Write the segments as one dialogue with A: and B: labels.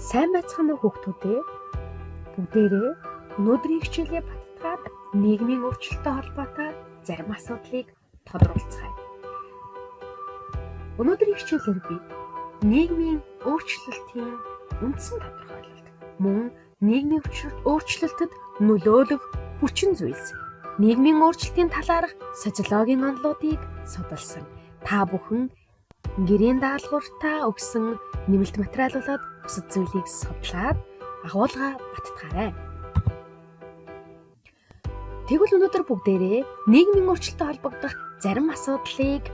A: Сайн байцгаана уу хүүхдүүдээ. Бүгдээрээ өнөөдрийн хичээлээ баттгаад нийгмийн өөрчлөлттэй холбоотой зарим асуудлыг тодорхойлцгаая. Өнөөдрийн хичээлээр би нийгмийн өөрчлөлтийн үндсэн тодорхойлолт, мөн нийгмийн өөрчлөлтөд нөлөөлөх хүчин зүйлс, нийгмийн өөрчлөлтийн талаарх социологийн онолуудыг судалсан. Та бүхэн гэрийн даалгавартаа өгсөн нэмэлт материалуулаад бусад зүйлийг судлаад агуулга баттгаарай. Тэгвэл өнөөдөр бүгдээрээ нийгмийн өөрчлөлтөд холбогдох зарим асуудлыг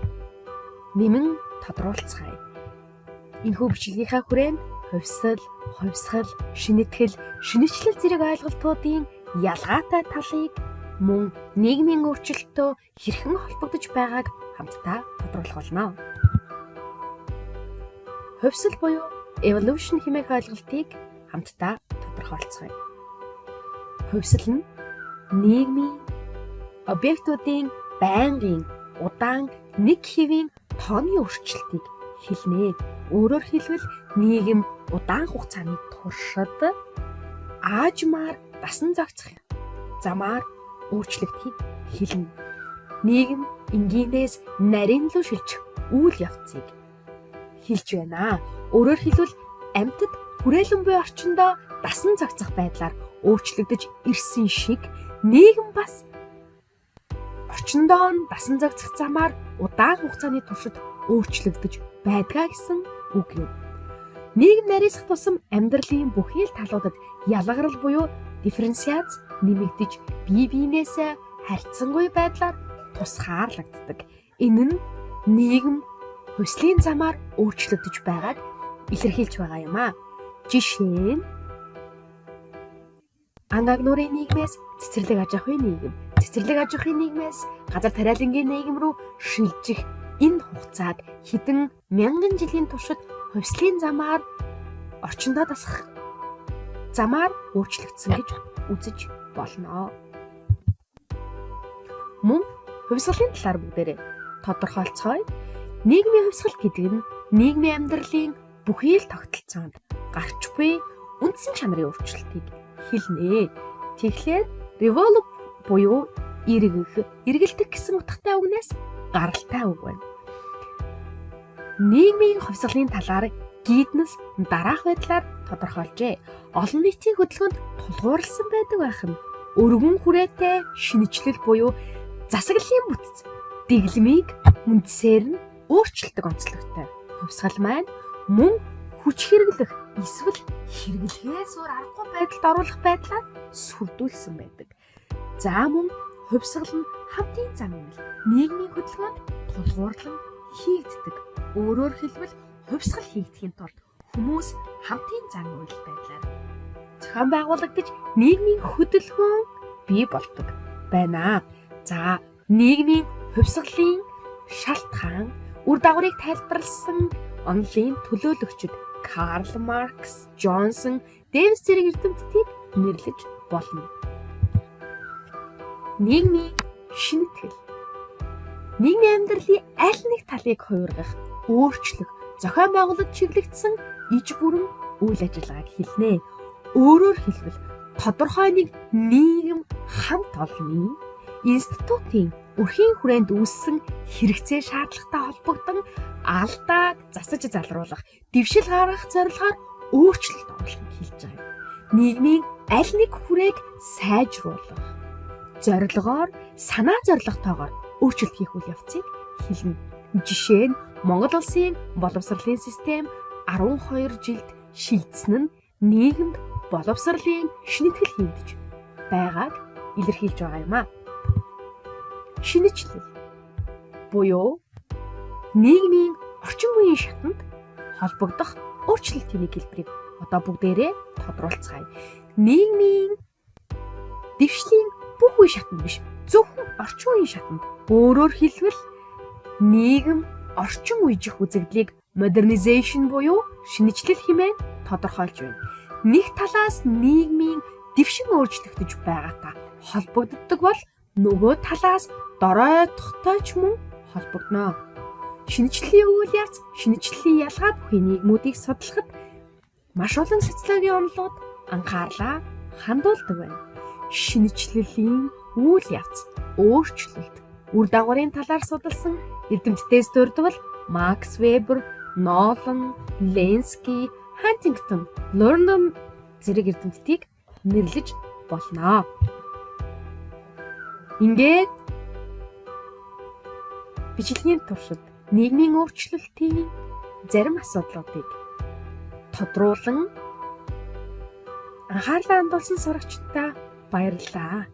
A: нэмэн тодруулцгаая. Энэхүү бичлэгийнхаа хүрээнд хувьсгал, шинэтгэл, шинэчлэл зэрэг ойлголтуудын ялгаатай талыг мөн нийгмийн өөрчлөлтөө хэрхэн холбогдож байгааг хамтдаа тодруулах болно. Хувьсгал буюу evolution хэмээх ойлголтыг хамтдаа тодорхойлцгаая. Хувьсгал нь нийгмийн объектуудын байнгын удаан нэг хэвийн тооны өөрчлөлтийг хэлнэ. Өөрөөр хэлбэл нийгэм удаан хугацааны туршид аажмаар дасан зохицох замаар өөрчлөгдөхийг хэлнэ. Нийгэм энгийнээс нарийн луу шилжих үйл явцыг хэлж байна. Өөрөөр хэлбэл амьтад хүрээлэн буй орчиндөө дасан зохицох байдлаар өөрчлөгдөж ирсэн шиг нийгэм бас орчиндөө дасан зохицох замаар удаан хугацааны туршид өөрчлөгдөж байдгаа гэсэн үг юм. Нийгэм нарийсах тусам амьдралын бүхий л талуудад ялгарл буюу дифференциац нэмэгдэж бие биенээсээ харьцангуй байдлаар тусгаарлагддаг. Энэ нь нийгэм хувьслын замаар өөрчлөгдөж байгааг илэрхийлж байгаа юм аа. Жишээ нь ангааг нуурын нийгмээс цэцэрлэг аж ахуйн нийгэм, цэцэрлэг аж ахуйн нийгмээс газар тариалангийн нийгэм рүү шилжих энэ хугацааг хэдэн мянган жилийн туршид хувьслын замаар орчиндөө дасах замаар өөрчлөгдсөн гэж үзэж болно. Мөн хувьсгалын талаар бүгдээрээ тодорхойлцгоё. Нийгмийн хувьсгал гэдэг нь нийгмийн амьдралын бүхий л тогтолцоонд гарч буй үндсэн чанарын өөрчлөлтийг хэлнэ. Тэгэхээр revolve буюу эргэлдэх гэсэн утгатай үгнээс гаралтай үг байна. Нийгмийн хувьсгалын талаар Гиднес дараах байдлаар тодорхойлжээ. Олон нийтийн хөдөлгөөнд тулгуурласан байдаг байх нь өргөн хүрээтэй шинэчлэл буюу засаглалын бүтц дэглэмийг үндсээр нь өөрчлөлтөг онцлогтой. Хувьсгал маань мөн хүч хэрэглэх эсвэл хэрэглэхээс өөр аргагүй байдалд оруулах байдлаар сүрдүүлсэн байдаг. За мөн хувьсгал нь хамтын зам юм л нийгмийн хөдөлгөөнд тулгуурлан хийгддэг. Өөрөөр хэлбэл хувьсгал хийгдэхийн тулд хүмүүс хамтын зам үйл байдлаар зохион байгуулагдаж нийгмийн хөдөлгөөн бий болдог байна. За нийгмийн хувьсгалын шалтгаан үр дагаврыг тайлбарласан онолын төлөөлөгчид Карл Маркс, Джонсон, Дэвис зэрэг эрдэмтдийг нэрлэж болно. Нийгмийн шинэтгэл. Нийгмийн амьдралын аль нэг талыг хувиргах, өөрчлөх, зохион байгуулалт чиглэгдсэн иж бүрэн үйл ажиллагааг хэлнэ. Өөрөөр хэлбэл тодорхой нэг нийгэм хамт олонны институтын өрхийн хүрээнд үүссэн хэрэгцээ шаардлагатай холбогдсон алдааг засаж залруулах, дэвшил гаргах зорилгоор өөрчлөлт оруулахыг хэлж байгаа. Нийгмийн аль нэг хүрээг сайжруулах зорилгоор санаа зорилготойгоор өөрчлөлт хийх үйл явцыг хэлнэ. Жишээ нь Монгол улсын боловсролын систем 12 жилд шилжсэн нь нийгэмд боловсролын шинэтгэл хийгдэж байгааг илэрхийлж байгаа юм аа. Шинэчлэл буюу нийгмийн орчин үеийн шатанд холбогдох өөрчлөлтийн нэг хэлбэрийг одоо бүгдээрээ тодруулцгаая. Нийгмийн дэвшлийн бүх үе шатанд биш, зөвхөн орчин үеийн шатанд. Өөрөөр хэлбэл нийгэм орчин үеижих үзэгдлийг modernization буюу шинэчлэл хэмээн тодорхойлж байна. Нэг талаас нийгмийн дэвшин өөрчлөгдөж байгаатай холбогддог бол нөгөө талаас дорой тогтооч мөн холбогдно. Шинэчлэлийн үйл явц, шинэчлэлийн ялгаа бүхий нийгмүүдийг судлахад маш олон социологийн онолууд анхаарлаа хандуулдаг байна. Шинэчлэлийн үйл явц, өөрчлөлт, үр дагаврын талаар судалсан эрдэмтдээс дурдвал Макс Вебер, Нолан, Ленски, Хантингтон, Лорном зэрэг эрдэмтдийг нэрлэж болно. Ингээд бичлэгийн туршид нийгмийн өөрчлөлтийн зарим асуудлуудыг тодруулан анхаарлаа хандуулсан сурагчдаа баярлалаа.